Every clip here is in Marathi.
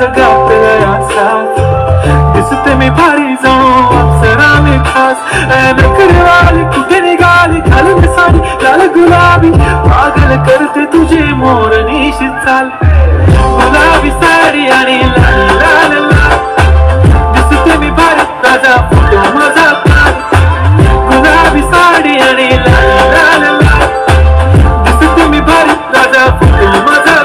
जगात असाच दिसते मी भारी जाऊन अप्सरा मी खास नखरेवाली कुठे निघाली घालून साडी लाल गुलाबी पागल करते तुझे मोरनीशी चाल गुलाबी साडी आणि लाल लाल लाल दिसते मी भारी राजा फोटो माझा गुलाबी साडी आणि लाल लाल लाल दिसते मी भारी राजा फोटो माझा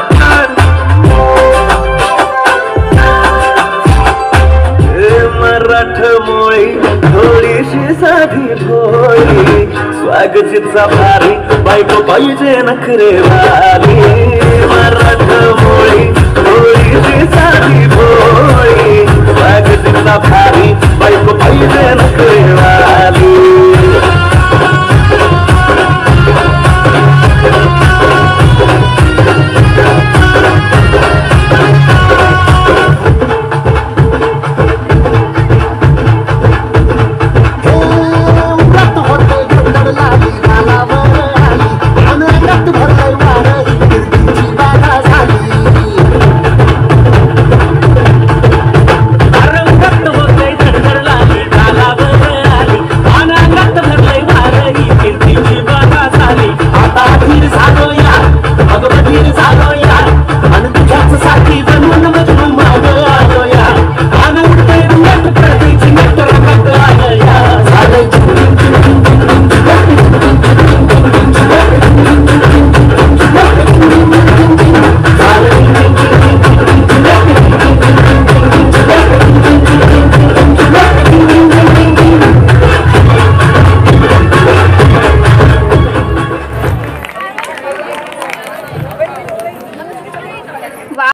मराठमोळी थोडीशी साधी भोळी स्वागतीचा भारी बायको पाहिजे नखरेवाली मराठमोळी थोडीशी साधी भोळी स्वागतीचा भारी बायको पाहिजे नखरेवाली आता धीर झालो या अगं धीर झालो